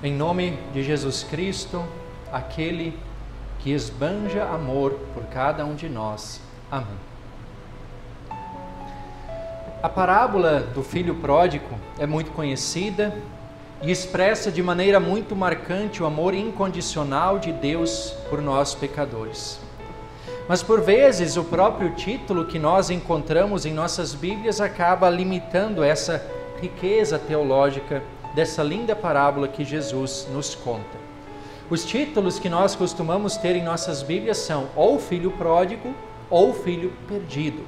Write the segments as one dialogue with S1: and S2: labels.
S1: Em nome de Jesus Cristo, aquele que esbanja amor por cada um de nós. Amém. A parábola do filho pródigo é muito conhecida e expressa de maneira muito marcante o amor incondicional de Deus por nós pecadores. Mas por vezes o próprio título que nós encontramos em nossas Bíblias acaba limitando essa riqueza teológica dessa linda parábola que Jesus nos conta. Os títulos que nós costumamos ter em nossas Bíblias são ou filho pródigo ou filho perdido.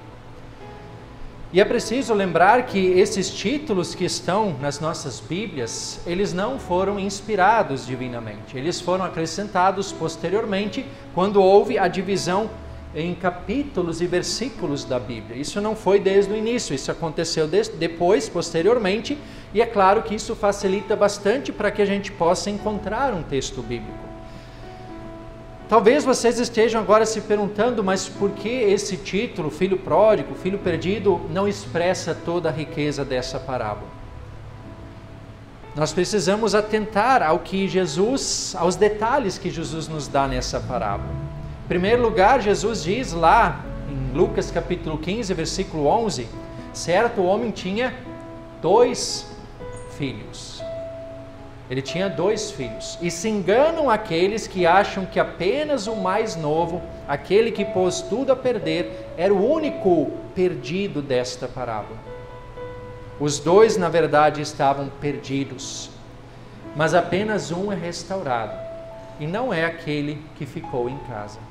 S1: E é preciso lembrar que esses títulos que estão nas nossas Bíblias, eles não foram inspirados divinamente. Eles foram acrescentados posteriormente, quando houve a divisão em capítulos e versículos da Bíblia. Isso não foi desde o início, isso aconteceu depois, posteriormente, e é claro que isso facilita bastante para que a gente possa encontrar um texto bíblico. Talvez vocês estejam agora se perguntando, mas por que esse título, filho pródigo, filho perdido, não expressa toda a riqueza dessa parábola? Nós precisamos atentar aos detalhes que Jesus nos dá nessa parábola. Em primeiro lugar, Jesus diz lá em Lucas capítulo 15, versículo 11, certo homem tinha 2 filhos. Ele tinha 2 filhos. E se enganam aqueles que acham que apenas o mais novo, aquele que pôs tudo a perder, era o único perdido desta parábola. Os 2, na verdade, estavam perdidos, mas apenas um é restaurado, e não é aquele que ficou em casa.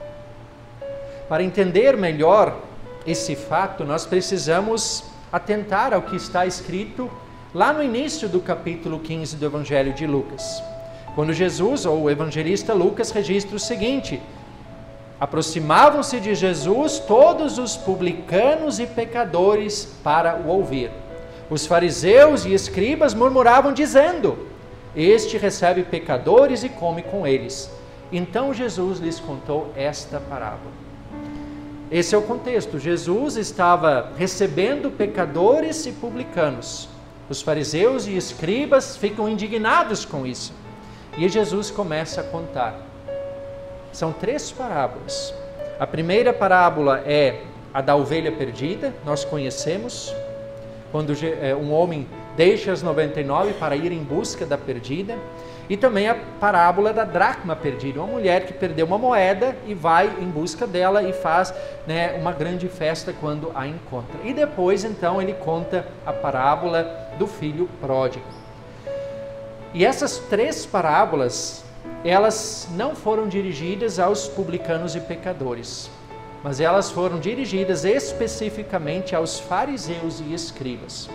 S1: Para entender melhor esse fato, nós precisamos atentar ao que está escrito lá no início do capítulo 15 do Evangelho de Lucas. Quando Jesus, ou o evangelista Lucas, registra o seguinte: aproximavam-se de Jesus todos os publicanos e pecadores para o ouvir. Os fariseus e escribas murmuravam dizendo: este recebe pecadores e come com eles. Então Jesus lhes contou esta parábola. Esse é o contexto. Jesus estava recebendo pecadores e publicanos. Os fariseus e escribas ficam indignados com isso. E Jesus começa a contar. São 3 parábolas. A primeira parábola é a da ovelha perdida, nós conhecemos. Quando um homem deixa as 99 para ir em busca da perdida. E também a parábola da dracma perdida, uma mulher que perdeu uma moeda e vai em busca dela e faz uma grande festa quando a encontra. E depois então ele conta a parábola do filho pródigo. E essas 3 parábolas, elas não foram dirigidas aos publicanos e pecadores, mas elas foram dirigidas especificamente aos fariseus e escribas.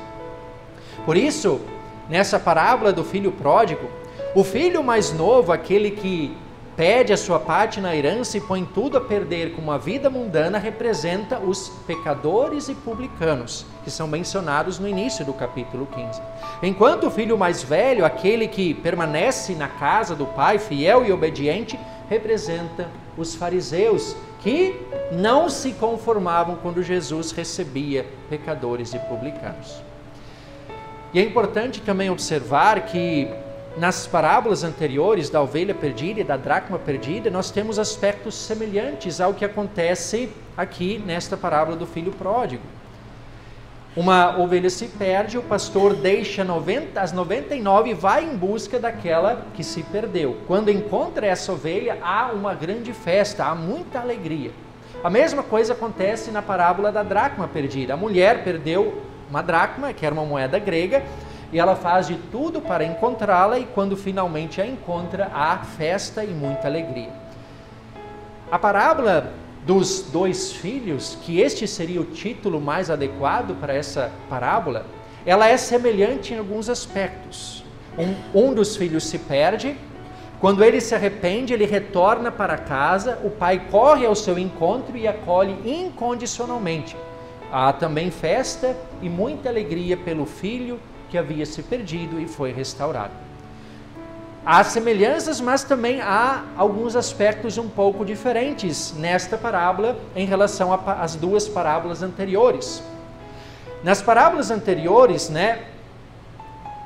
S1: Por isso, nessa parábola do filho pródigo, o filho mais novo, aquele que pede a sua parte na herança e põe tudo a perder com uma vida mundana, representa os pecadores e publicanos, que são mencionados no início do capítulo 15. Enquanto o filho mais velho, aquele que permanece na casa do pai, fiel e obediente, representa os fariseus, que não se conformavam quando Jesus recebia pecadores e publicanos. E é importante também observar que nas parábolas anteriores da ovelha perdida e da dracma perdida, nós temos aspectos semelhantes ao que acontece aqui nesta parábola do filho pródigo. Uma ovelha se perde, o pastor deixa as 99 e vai em busca daquela que se perdeu. Quando encontra essa ovelha, há uma grande festa, há muita alegria. A mesma coisa acontece na parábola da dracma perdida. A mulher perdeu uma dracma, que era uma moeda grega, e ela faz de tudo para encontrá-la, e quando finalmente a encontra, há festa e muita alegria. A parábola dos 2 filhos, que este seria o título mais adequado para essa parábola, ela é semelhante em alguns aspectos. Um dos filhos se perde, quando ele se arrepende, ele retorna para casa, o pai corre ao seu encontro e acolhe incondicionalmente. Há também festa e muita alegria pelo filho que havia se perdido e foi restaurado. Há semelhanças, mas também há alguns aspectos um pouco diferentes nesta parábola em relação às 2 parábolas anteriores. Nas parábolas anteriores,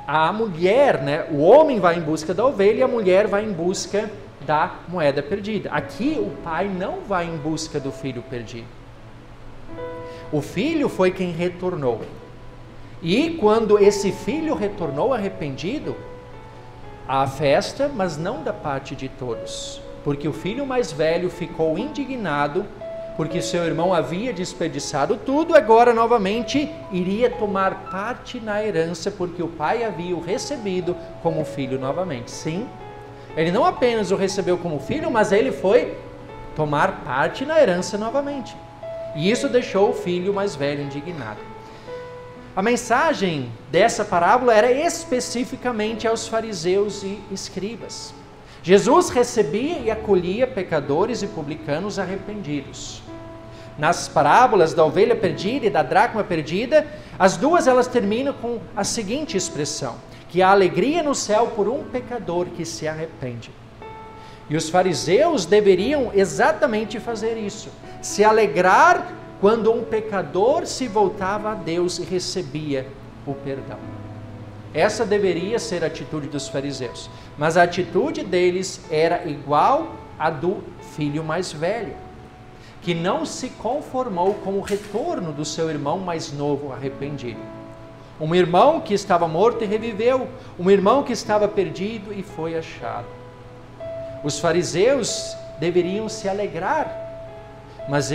S1: a mulher, né, o homem vai em busca da ovelha e a mulher vai em busca da moeda perdida. Aqui o pai não vai em busca do filho perdido. O filho foi quem retornou. E quando esse filho retornou arrependido, há festa, mas não da parte de todos. Porque o filho mais velho ficou indignado, porque seu irmão havia desperdiçado tudo, agora novamente iria tomar parte na herança, porque o pai havia o recebido como filho novamente. Sim, ele não apenas o recebeu como filho, mas ele foi tomar parte na herança novamente. E isso deixou o filho mais velho indignado. A mensagem dessa parábola era especificamente aos fariseus e escribas. Jesus recebia e acolhia pecadores e publicanos arrependidos. Nas parábolas da ovelha perdida e da dracma perdida, as duas elas terminam com a seguinte expressão: que há alegria no céu por um pecador que se arrepende. E os fariseus deveriam exatamente fazer isso, se alegrar quando um pecador se voltava a Deus e recebia o perdão. Essa deveria ser a atitude dos fariseus, mas a atitude deles era igual à do filho mais velho, que não se conformou com o retorno do seu irmão mais novo arrependido. Um irmão que estava morto e reviveu, um irmão que estava perdido e foi achado. Os fariseus deveriam se alegrar, mas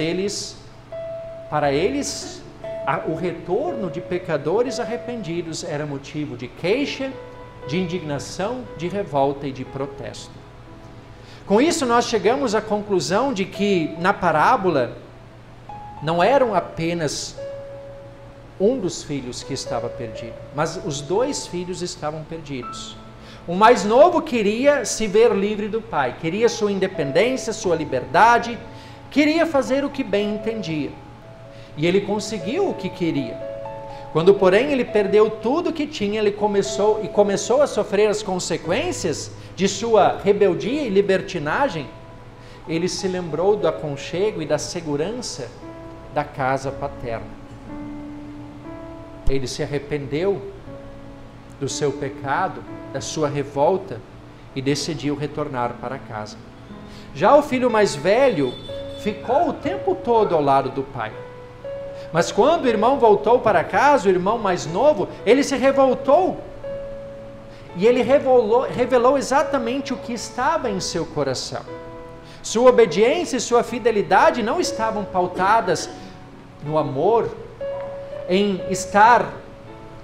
S1: para eles, o retorno de pecadores arrependidos era motivo de queixa, de indignação, de revolta e de protesto. Com isso, nós chegamos à conclusão de que, na parábola, não eram apenas um dos filhos que estava perdido, mas os dois filhos estavam perdidos. O mais novo queria se ver livre do pai, queria sua independência, sua liberdade, queria fazer o que bem entendia. E ele conseguiu o que queria. Quando, porém, ele perdeu tudo o que tinha, ele começou a sofrer as consequências de sua rebeldia e libertinagem, ele se lembrou do aconchego e da segurança da casa paterna. Ele se arrependeu do seu pecado, da sua revolta e decidiu retornar para casa. Já o filho mais velho ficou o tempo todo ao lado do pai. Mas quando o irmão voltou para casa, o irmão mais novo, ele se revoltou. E ele revelou exatamente o que estava em seu coração. Sua obediência e sua fidelidade não estavam pautadas no amor, em estar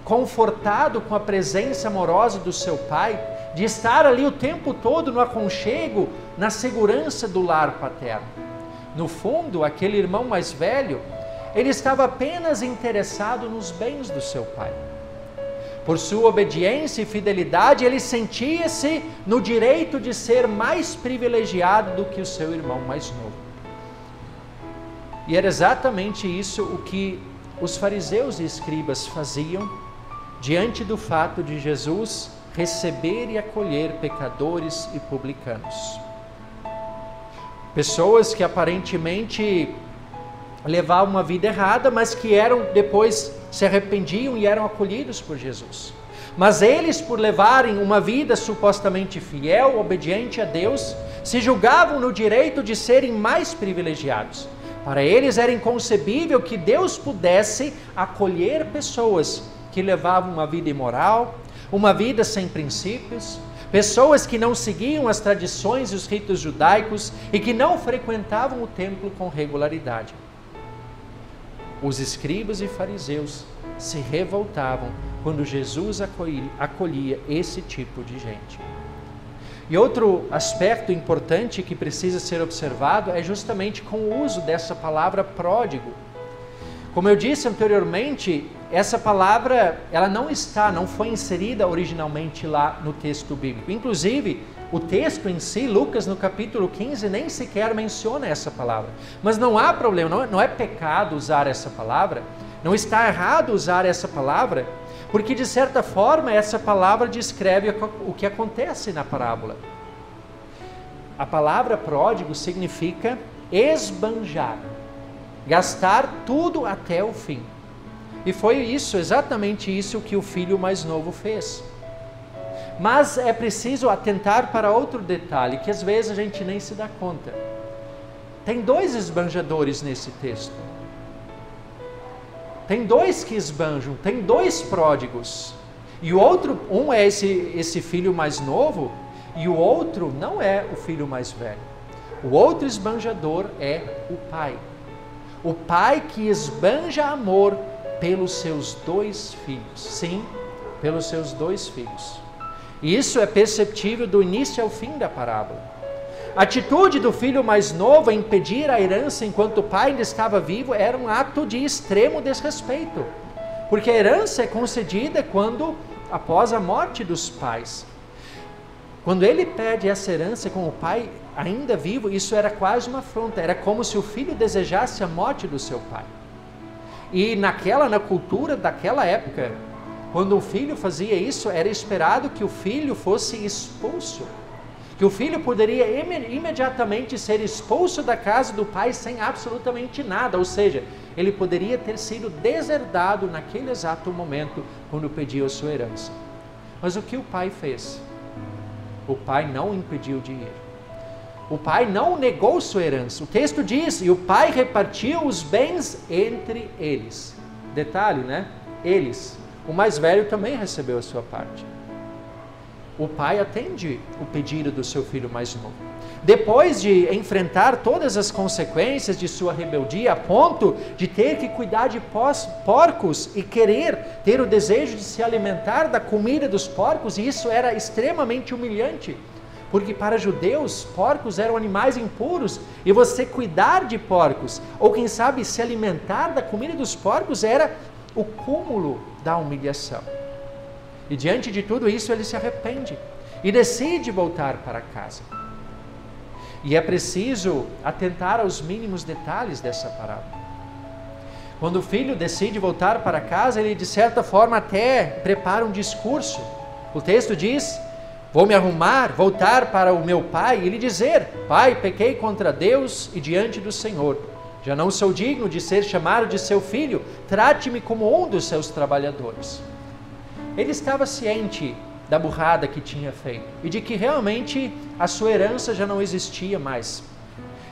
S1: confortado com a presença amorosa do seu pai, de estar ali o tempo todo no aconchego, na segurança do lar paterno. No fundo, aquele irmão mais velho, ele estava apenas interessado nos bens do seu pai. Por sua obediência e fidelidade, ele sentia-se no direito de ser mais privilegiado do que o seu irmão mais novo. E era exatamente isso o que os fariseus e escribas faziam diante do fato de Jesus receber e acolher pecadores e publicanos. Pessoas que aparentemente levavam uma vida errada, mas que depois se arrependiam e eram acolhidos por Jesus. Mas eles, por levarem uma vida supostamente fiel, obediente a Deus, se julgavam no direito de serem mais privilegiados. Para eles era inconcebível que Deus pudesse acolher pessoas que levavam uma vida imoral, uma vida sem princípios, pessoas que não seguiam as tradições e os ritos judaicos e que não frequentavam o templo com regularidade. Os escribas e fariseus se revoltavam quando Jesus acolhia esse tipo de gente. E outro aspecto importante que precisa ser observado é justamente com o uso dessa palavra pródigo. Como eu disse anteriormente, essa palavra ela não foi inserida originalmente lá no texto bíblico. Inclusive, o texto em si, Lucas no capítulo 15, nem sequer menciona essa palavra. Mas não há problema, não é pecado usar essa palavra, não está errado usar essa palavra, porque de certa forma essa palavra descreve o que acontece na parábola. A palavra pródigo significa esbanjar, gastar tudo até o fim. E foi exatamente isso que o filho mais novo fez. Mas é preciso atentar para outro detalhe, que às vezes a gente nem se dá conta. Tem 2 esbanjadores nesse texto. Tem 2 que esbanjam, tem 2 pródigos. E o outro, um é esse filho mais novo, e o outro não é o filho mais velho. O outro esbanjador é o pai. O pai que esbanja amor pelos seus 2 filhos. Sim, pelos seus 2 filhos. E isso é perceptível do início ao fim da parábola. A atitude do filho mais novo em pedir a herança enquanto o pai ainda estava vivo era um ato de extremo desrespeito. Porque a herança é concedida após a morte dos pais. Quando ele pede essa herança com o pai ainda vivo, isso era quase uma afronta. Era como se o filho desejasse a morte do seu pai. E na cultura daquela época, quando o filho fazia isso, era esperado que o filho fosse expulso. Que o filho poderia imediatamente ser expulso da casa do pai sem absolutamente nada. Ou seja, ele poderia ter sido deserdado naquele exato momento quando pediu a sua herança. Mas o que o pai fez? O pai não o impediu de ir. O pai não negou sua herança. O texto diz, e o pai repartiu os bens entre eles. Detalhe, né? Eles. O mais velho também recebeu a sua parte. O pai atende o pedido do seu filho mais novo. Depois de enfrentar todas as consequências de sua rebeldia, a ponto de ter que cuidar de porcos e ter o desejo de se alimentar da comida dos porcos, e isso era extremamente humilhante, porque para judeus, porcos eram animais impuros, e você cuidar de porcos, ou quem sabe se alimentar da comida dos porcos, era o cúmulo da humilhação. E diante de tudo isso ele se arrepende e decide voltar para casa. E é preciso atentar aos mínimos detalhes dessa parábola. Quando o filho decide voltar para casa, ele de certa forma até prepara um discurso. O texto diz, vou me arrumar, voltar para o meu pai e lhe dizer, pai, pequei contra Deus e diante do Senhor. Já não sou digno de ser chamado de seu filho, trate-me como um dos seus trabalhadores. Ele estava ciente da burrada que tinha feito e de que realmente a sua herança já não existia mais.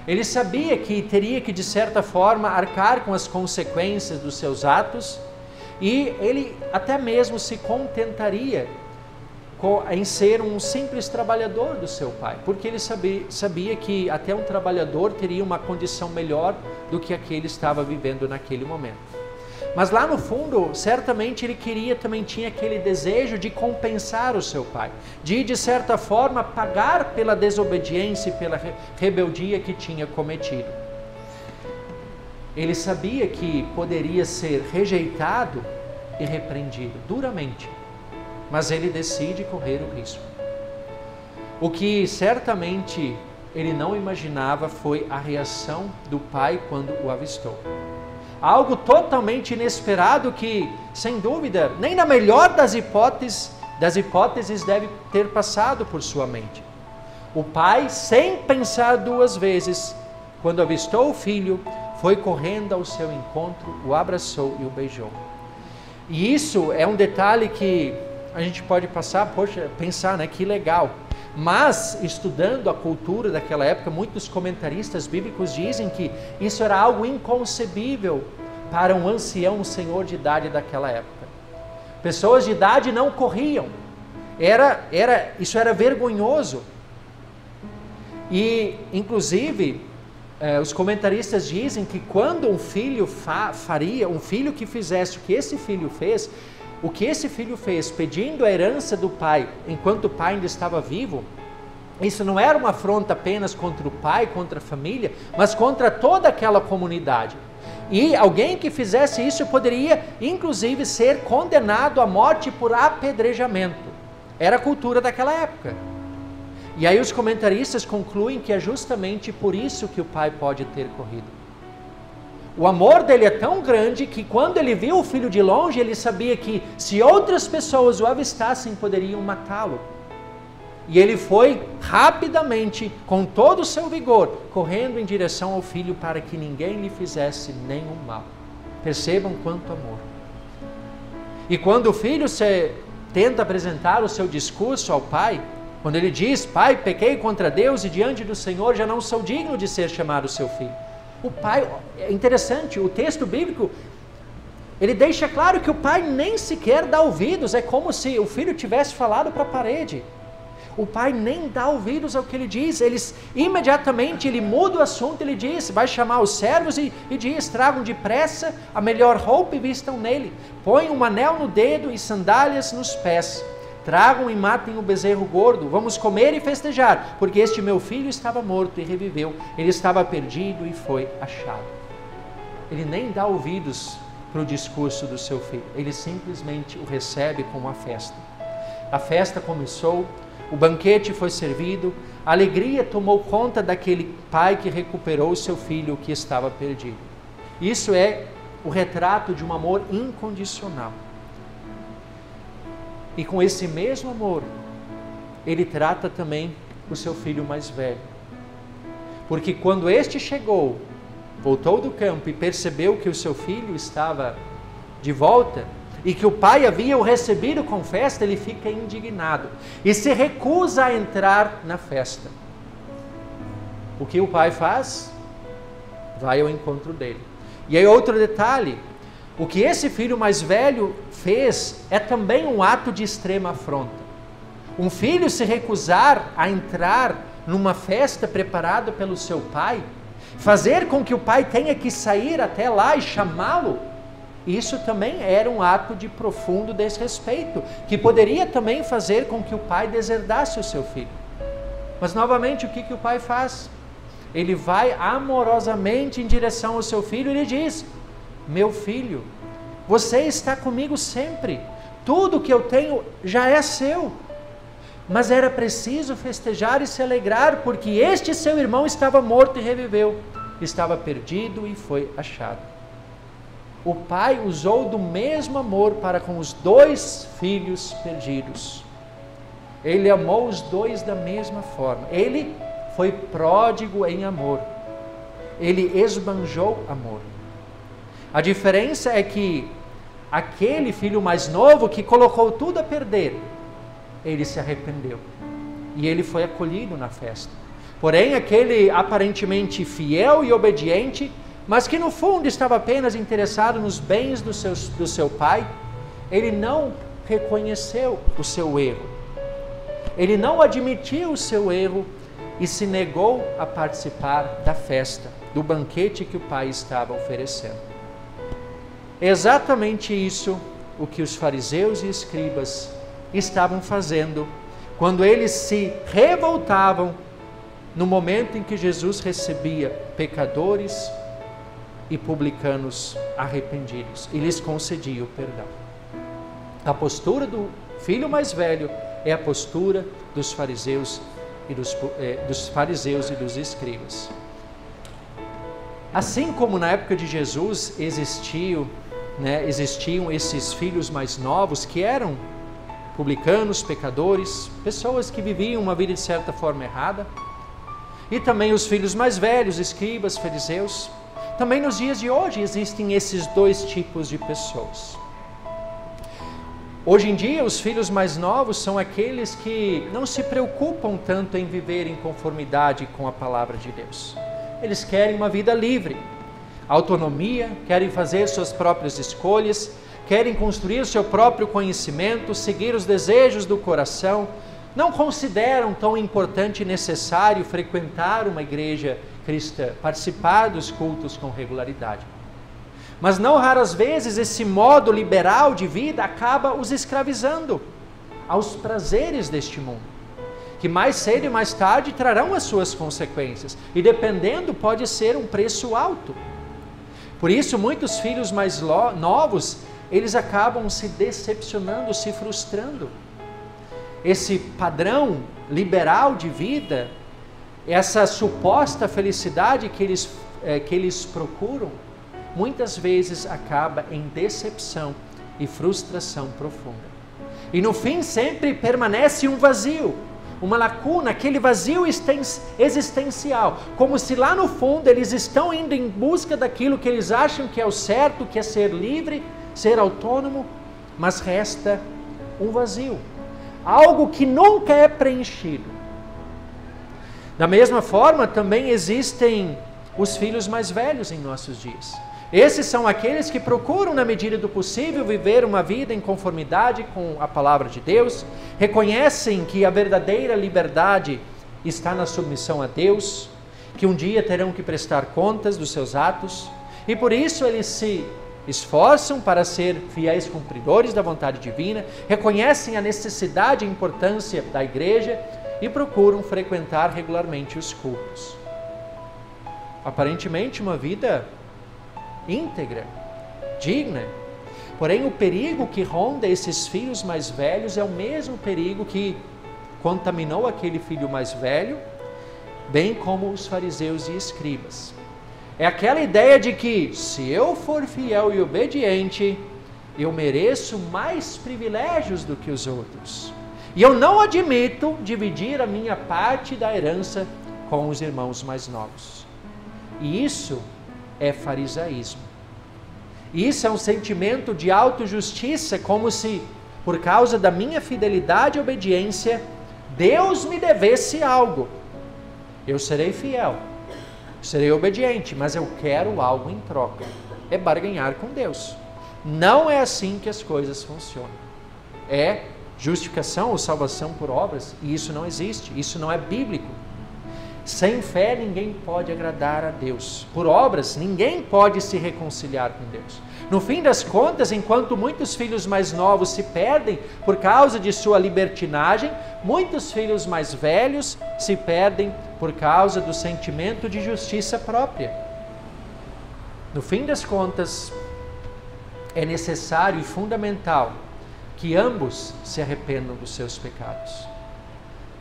S1: Ele sabia que teria que, de certa forma, arcar com as consequências dos seus atos, e ele até mesmo se contentaria em ser um simples trabalhador do seu pai, porque ele sabia que até um trabalhador teria uma condição melhor do que aquele estava vivendo naquele momento. Mas lá no fundo, certamente ele também tinha aquele desejo de compensar o seu pai, de certa forma pagar pela desobediência e pela rebeldia que tinha cometido. Ele sabia que poderia ser rejeitado e repreendido duramente, mas ele decide correr o risco. O que certamente ele não imaginava foi a reação do pai quando o avistou. Algo totalmente inesperado que, sem dúvida, nem na melhor das hipóteses deve ter passado por sua mente. O pai, sem pensar 2 vezes, quando avistou o filho, foi correndo ao seu encontro, o abraçou e o beijou. E isso é um detalhe que a gente pode pensar, né, que legal. Mas, estudando a cultura daquela época, muitos comentaristas bíblicos dizem que isso era algo inconcebível para um ancião, um senhor de idade daquela época. Pessoas de idade não corriam. Isso era vergonhoso. E, inclusive, os comentaristas dizem que quando um filho um filho que fizesse o que esse filho fez, pedindo a herança do pai, enquanto o pai ainda estava vivo, isso não era uma afronta apenas contra o pai, contra a família, mas contra toda aquela comunidade. E alguém que fizesse isso poderia, inclusive, ser condenado à morte por apedrejamento. Era a cultura daquela época. E aí os comentaristas concluem que é justamente por isso que o pai pode ter corrido. O amor dele é tão grande que quando ele viu o filho de longe, ele sabia que se outras pessoas o avistassem, poderiam matá-lo. E ele foi rapidamente, com todo o seu vigor, correndo em direção ao filho para que ninguém lhe fizesse nenhum mal. Percebam quanto amor. E quando o filho tenta apresentar o seu discurso ao pai, quando ele diz: pai, pequei contra Deus e diante do Senhor já não sou digno de ser chamado seu filho. O pai, é interessante, o texto bíblico, ele deixa claro que o pai nem sequer dá ouvidos, é como se o filho tivesse falado para a parede. O pai nem dá ouvidos ao que ele diz, imediatamente ele muda o assunto, ele diz, vai chamar os servos e diz: tragam depressa a melhor roupa e vistam nele, põem um anel no dedo e sandálias nos pés, tragam e matem o bezerro gordo, vamos comer e festejar, porque este meu filho estava morto e reviveu, ele estava perdido e foi achado. Ele nem dá ouvidos para o discurso do seu filho, ele simplesmente o recebe com uma festa. A festa começou, o banquete foi servido, a alegria tomou conta daquele pai que recuperou o seu filho que estava perdido. Isso é o retrato de um amor incondicional. E com esse mesmo amor, ele trata também o seu filho mais velho. Porque quando este chegou, voltou do campo e percebeu que o seu filho estava de volta, e que o pai havia o recebido com festa, ele fica indignado e se recusa a entrar na festa. O que o pai faz? Vai ao encontro dele. E aí outro detalhe, o que esse filho mais velho fez é também um ato de extrema afronta. Um filho se recusar a entrar numa festa preparada pelo seu pai, fazer com que o pai tenha que sair até lá e chamá-lo, isso também era um ato de profundo desrespeito, que poderia também fazer com que o pai deserdasse o seu filho. Mas novamente, o que o pai faz? Ele vai amorosamente em direção ao seu filho e lhe diz: meu filho, você está comigo sempre, tudo que eu tenho já é seu, mas era preciso festejar e se alegrar, porque este seu irmão estava morto e reviveu, estava perdido e foi achado. O pai usou do mesmo amor para com os dois filhos perdidos. Ele amou os dois da mesma forma. Ele foi pródigo em amor. Ele esbanjou amor. A diferença é que aquele filho mais novo que colocou tudo a perder, ele se arrependeu. E ele foi acolhido na festa. Porém, aquele aparentemente fiel e obediente, mas que no fundo estava apenas interessado nos bens do seu pai, ele não reconheceu o seu erro. Ele não admitiu o seu erro e se negou a participar da festa, do banquete que o pai estava oferecendo. Exatamente isso o que os fariseus e escribas estavam fazendo quando eles se revoltavam no momento em que Jesus recebia pecadores e publicanos arrependidos e lhes concedia o perdão. A postura do filho mais velho é a postura dos fariseus e dos escribas. Assim como na época de Jesus existiam esses filhos mais novos que eram publicanos, pecadores, pessoas que viviam uma vida de certa forma errada, e também os filhos mais velhos, escribas, fariseus. Também nos dias de hoje existem esses dois tipos de pessoas. Hoje em dia, os filhos mais novos são aqueles que não se preocupam tanto em viver em conformidade com a palavra de Deus. Eles querem uma vida livre, autonomia, querem fazer suas próprias escolhas, querem construir o seu próprio conhecimento, seguir os desejos do coração, não consideram tão importante e necessário frequentar uma igreja cristã, participar dos cultos com regularidade. Mas não raras vezes esse modo liberal de vida acaba os escravizando aos prazeres deste mundo, que mais cedo e mais tarde trarão as suas consequências, e dependendo pode ser um preço alto. Por isso muitos filhos mais novos, eles acabam se decepcionando, se frustrando. Esse padrão liberal de vida, essa suposta felicidade que eles procuram, muitas vezes acaba em decepção e frustração profunda. E no fim sempre permanece um vazio, uma lacuna, aquele vazio existencial, como se lá no fundo eles estão indo em busca daquilo que eles acham que é o certo, que é ser livre, ser autônomo, mas resta um vazio, algo que nunca é preenchido. Da mesma forma, também existem os filhos mais velhos em nossos dias. Esses são aqueles que procuram, na medida do possível, viver uma vida em conformidade com a palavra de Deus, reconhecem que a verdadeira liberdade está na submissão a Deus, que um dia terão que prestar contas dos seus atos, e por isso eles se esforçam para ser fiéis cumpridores da vontade divina, reconhecem a necessidade e importância da igreja e procuram frequentar regularmente os cultos. Aparentemente uma vida íntegra, digna. Porém, o perigo que ronda esses filhos mais velhos é o mesmo perigo que contaminou aquele filho mais velho, bem como os fariseus e escribas. É aquela ideia de que, se eu for fiel e obediente, eu mereço mais privilégios do que os outros. E eu não admito dividir a minha parte da herança com os irmãos mais novos. E isso é farisaísmo. Isso é um sentimento de autojustiça, como se, por causa da minha fidelidade e obediência, Deus me devesse algo. Eu serei fiel, serei obediente, mas eu quero algo em troca. É barganhar com Deus. Não é assim que as coisas funcionam. É justificação ou salvação por obras, e isso não existe, isso não é bíblico. Sem fé ninguém pode agradar a Deus. Por obras ninguém pode se reconciliar com Deus. No fim das contas, enquanto muitos filhos mais novos se perdem por causa de sua libertinagem, muitos filhos mais velhos se perdem por causa do sentimento de justiça própria. No fim das contas, é necessário e fundamental que ambos se arrependam dos seus pecados.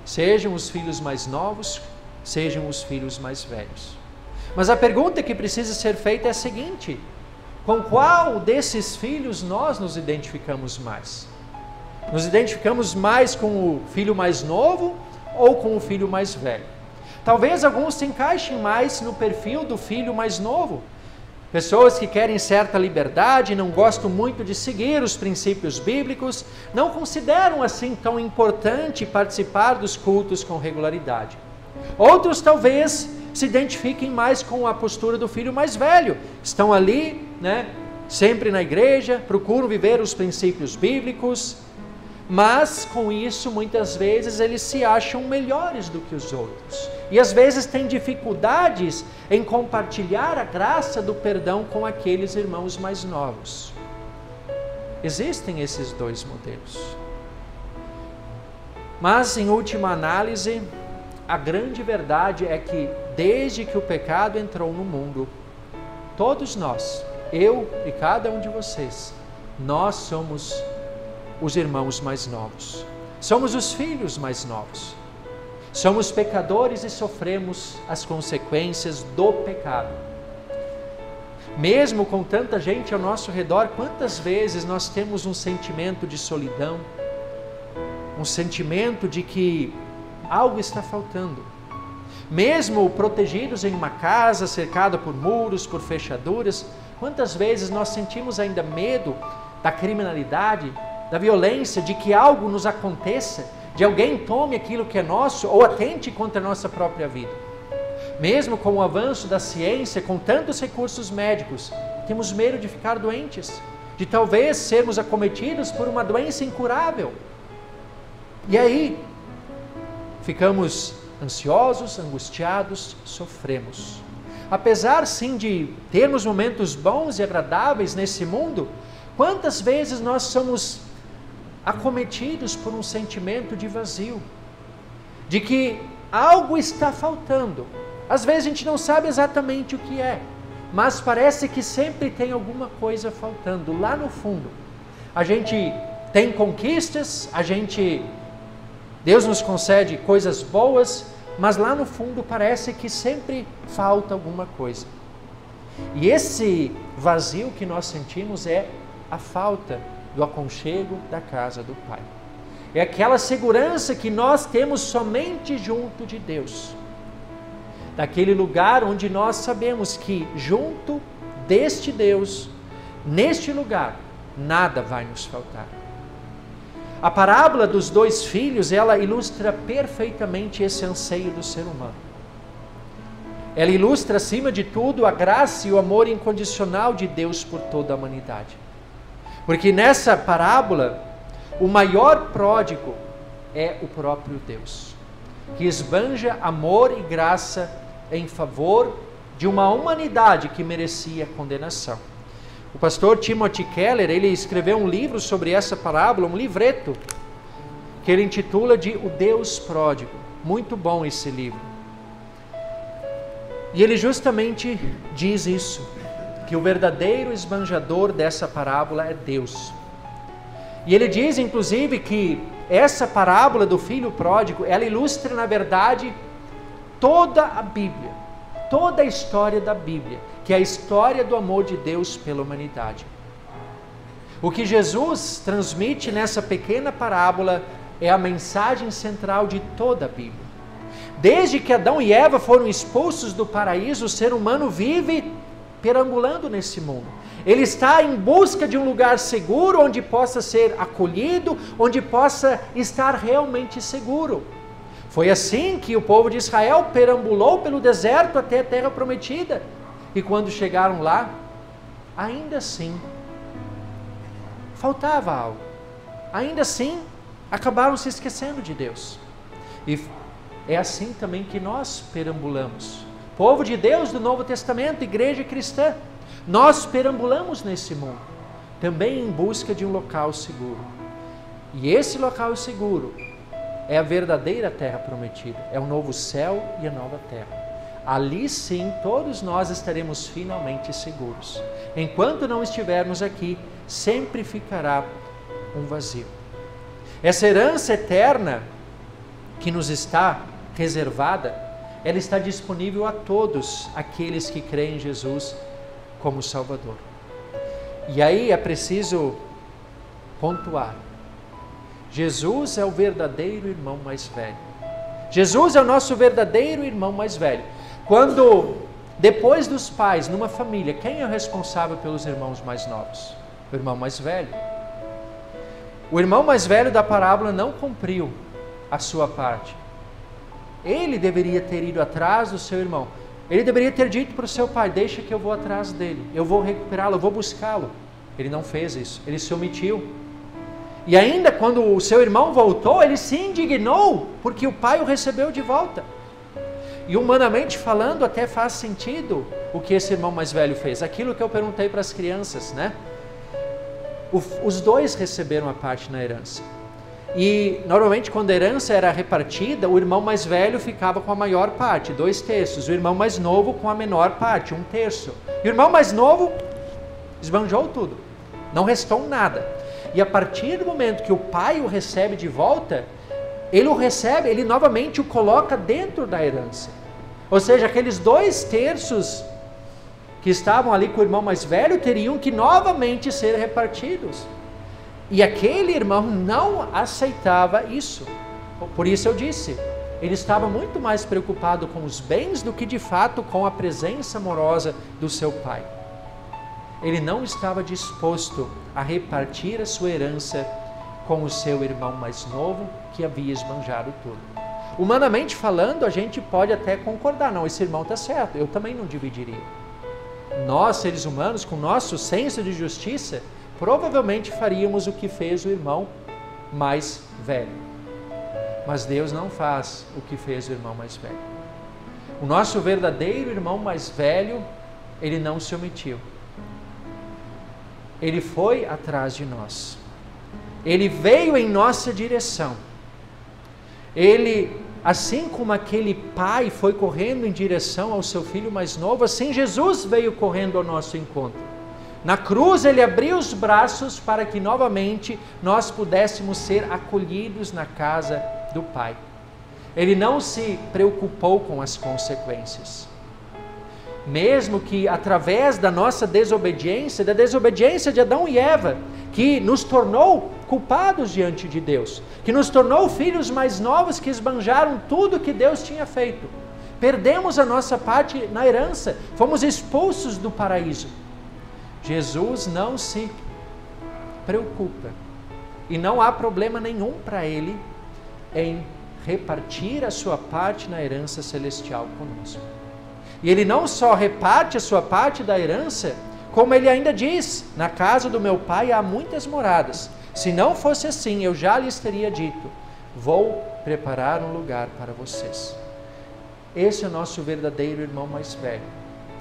S1: Sejam os filhos mais novos, sejam os filhos mais velhos. Mas a pergunta que precisa ser feita é a seguinte: com qual desses filhos nós nos identificamos mais? Nos identificamos mais com o filho mais novo ou com o filho mais velho? Talvez alguns se encaixem mais no perfil do filho mais novo. Pessoas que querem certa liberdade, não gostam muito de seguir os princípios bíblicos, não consideram assim tão importante participar dos cultos com regularidade. Outros talvez se identifiquem mais com a postura do filho mais velho. Estão ali, sempre na igreja, procuram viver os princípios bíblicos, mas com isso muitas vezes eles se acham melhores do que os outros. E às vezes têm dificuldades em compartilhar a graça do perdão com aqueles irmãos mais novos. Existem esses dois modelos. Mas em última análise, a grande verdade é que desde que o pecado entrou no mundo, todos nós, eu e cada um de vocês, nós somos os irmãos mais novos. Somos os filhos mais novos. Somos pecadores e sofremos as consequências do pecado. Mesmo com tanta gente ao nosso redor, quantas vezes nós temos um sentimento de solidão, um sentimento de que algo está faltando. Mesmo protegidos em uma casa, cercada por muros, por fechaduras, quantas vezes nós sentimos ainda medo da criminalidade, da violência, de que algo nos aconteça, de alguém tome aquilo que é nosso ou atente contra a nossa própria vida. Mesmo com o avanço da ciência, com tantos recursos médicos, temos medo de ficar doentes, de talvez sermos acometidos por uma doença incurável. E aí, ficamos ansiosos, angustiados, sofremos. Apesar sim de termos momentos bons e agradáveis nesse mundo, quantas vezes nós somos acometidos por um sentimento de vazio, de que algo está faltando. Às vezes a gente não sabe exatamente o que é, mas parece que sempre tem alguma coisa faltando lá no fundo. A gente tem conquistas, Deus nos concede coisas boas, mas lá no fundo parece que sempre falta alguma coisa. E esse vazio que nós sentimos é a falta do aconchego da casa do Pai. É aquela segurança que nós temos somente junto de Deus. Daquele lugar onde nós sabemos que junto deste Deus, neste lugar, nada vai nos faltar. A parábola dos dois filhos, ela ilustra perfeitamente esse anseio do ser humano. Ela ilustra, acima de tudo, a graça e o amor incondicional de Deus por toda a humanidade. Porque nessa parábola, o maior pródigo é o próprio Deus, que esbanja amor e graça em favor de uma humanidade que merecia condenação. O pastor Timothy Keller, ele escreveu um livro sobre essa parábola, um livreto, que ele intitula de O Deus Pródigo. Muito bom esse livro. E ele justamente diz isso, que o verdadeiro esbanjador dessa parábola é Deus. E ele diz, inclusive, que essa parábola do filho pródigo, ela ilustra, na verdade, toda a Bíblia, toda a história da Bíblia, que é a história do amor de Deus pela humanidade. O que Jesus transmite nessa pequena parábola é a mensagem central de toda a Bíblia. Desde que Adão e Eva foram expulsos do paraíso, o ser humano vive perambulando nesse mundo. Ele está em busca de um lugar seguro, onde possa ser acolhido, onde possa estar realmente seguro. Foi assim que o povo de Israel perambulou pelo deserto até a terra prometida. E quando chegaram lá, ainda assim, faltava algo. Ainda assim, acabaram se esquecendo de Deus. E é assim também que nós perambulamos. Povo de Deus do Novo Testamento, igreja cristã, nós perambulamos nesse mundo, também em busca de um local seguro. E esse local seguro é a verdadeira terra prometida, é o novo céu e a nova terra. Ali sim, todos nós estaremos finalmente seguros. Enquanto não estivermos aqui, sempre ficará um vazio. Essa herança eterna que nos está reservada, ela está disponível a todos aqueles que creem em Jesus como Salvador. E aí é preciso pontuar: Jesus é o verdadeiro irmão mais velho. Jesus é o nosso verdadeiro irmão mais velho. Quando, depois dos pais, numa família, quem é o responsável pelos irmãos mais novos? O irmão mais velho. O irmão mais velho da parábola não cumpriu a sua parte. Ele deveria ter ido atrás do seu irmão. Ele deveria ter dito para o seu pai: deixa que eu vou atrás dele, eu vou recuperá-lo, eu vou buscá-lo. Ele não fez isso, ele se omitiu. E ainda quando o seu irmão voltou, ele se indignou porque o pai o recebeu de volta. E humanamente falando, até faz sentido o que esse irmão mais velho fez. Aquilo que eu perguntei para as crianças, né? Os dois receberam a parte na herança. E normalmente quando a herança era repartida, o irmão mais velho ficava com a maior parte, 2/3. O irmão mais novo com a menor parte, 1/3. E o irmão mais novo esbanjou tudo, não restou nada. E a partir do momento que o pai o recebe de volta, ele o recebe, ele novamente o coloca dentro da herança. Ou seja, aqueles 2/3 que estavam ali com o irmão mais velho teriam que novamente ser repartidos. E aquele irmão não aceitava isso. Por isso eu disse, ele estava muito mais preocupado com os bens do que de fato com a presença amorosa do seu pai. Ele não estava disposto a repartir a sua herança com o seu irmão mais novo, que havia esbanjado tudo. Humanamente falando, a gente pode até concordar: não, esse irmão está certo, eu também não dividiria. Nós, seres humanos, com nosso senso de justiça, provavelmente faríamos o que fez o irmão mais velho. Mas Deus não faz o que fez o irmão mais velho. O nosso verdadeiro irmão mais velho, ele não se omitiu. Ele foi atrás de nós. Ele veio em nossa direção. Ele, assim como aquele pai foi correndo em direção ao seu filho mais novo, assim Jesus veio correndo ao nosso encontro. Na cruz ele abriu os braços para que novamente nós pudéssemos ser acolhidos na casa do Pai. Ele não se preocupou com as consequências. Mesmo que através da nossa desobediência, da desobediência de Adão e Eva, que nos tornou culpados diante de Deus, que nos tornou filhos mais novos que esbanjaram tudo que Deus tinha feito. Perdemos a nossa parte na herança, fomos expulsos do paraíso. Jesus não se preocupa e não há problema nenhum para Ele em repartir a sua parte na herança celestial conosco. E Ele não só reparte a sua parte da herança, como Ele ainda diz: na casa do meu Pai há muitas moradas. Se não fosse assim, eu já lhes teria dito: vou preparar um lugar para vocês. Esse é o nosso verdadeiro irmão mais velho,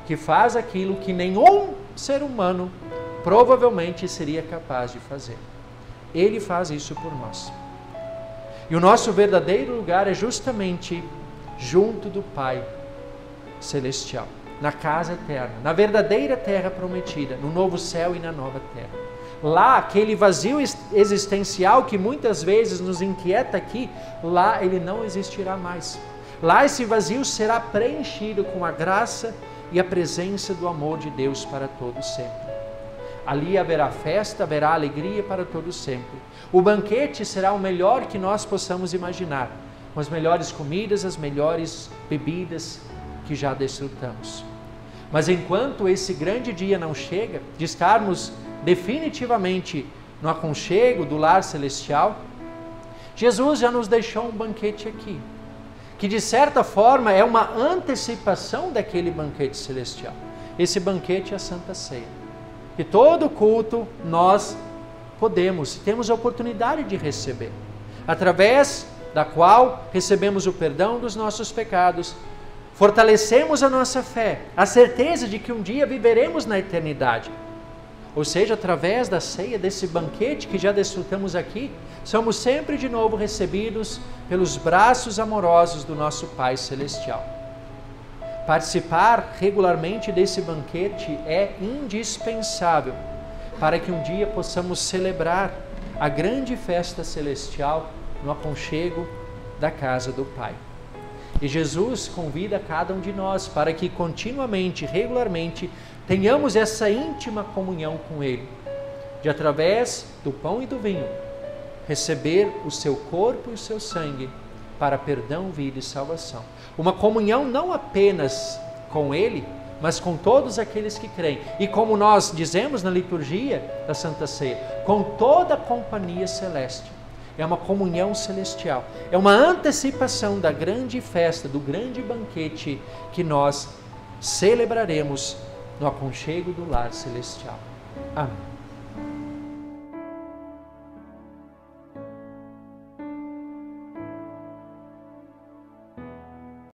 S1: que faz aquilo que nenhum ser humano provavelmente seria capaz de fazer. Ele faz isso por nós. E o nosso verdadeiro lugar é justamente junto do Pai Celestial, na casa eterna, na verdadeira terra prometida, no novo céu e na nova terra. Lá, aquele vazio existencial que muitas vezes nos inquieta aqui, lá ele não existirá mais. Lá esse vazio será preenchido com a graça e a presença do amor de Deus para todos sempre. Ali haverá festa, haverá alegria para todos sempre. O banquete será o melhor que nós possamos imaginar, com as melhores comidas, as melhores bebidas que já desfrutamos. Mas enquanto esse grande dia não chega, de estarmos definitivamente no aconchego do lar celestial, Jesus já nos deixou um banquete aqui, que de certa forma é uma antecipação daquele banquete celestial. Esse banquete é a Santa Ceia. E todo culto nós temos a oportunidade de receber, através da qual recebemos o perdão dos nossos pecados, fortalecemos a nossa fé, a certeza de que um dia viveremos na eternidade. Ou seja, através da ceia, desse banquete que já desfrutamos aqui, somos sempre de novo recebidos pelos braços amorosos do nosso Pai Celestial. Participar regularmente desse banquete é indispensável para que um dia possamos celebrar a grande festa celestial no aconchego da casa do Pai. E Jesus convida cada um de nós para que continuamente, regularmente, tenhamos essa íntima comunhão com Ele, de através do pão e do vinho, receber o seu corpo e o seu sangue para perdão, vida e salvação. Uma comunhão não apenas com Ele, mas com todos aqueles que creem. E como nós dizemos na liturgia da Santa Ceia, com toda a companhia celeste. É uma comunhão celestial. É uma antecipação da grande festa, do grande banquete que nós celebraremos no aconchego do lar celestial. Amém.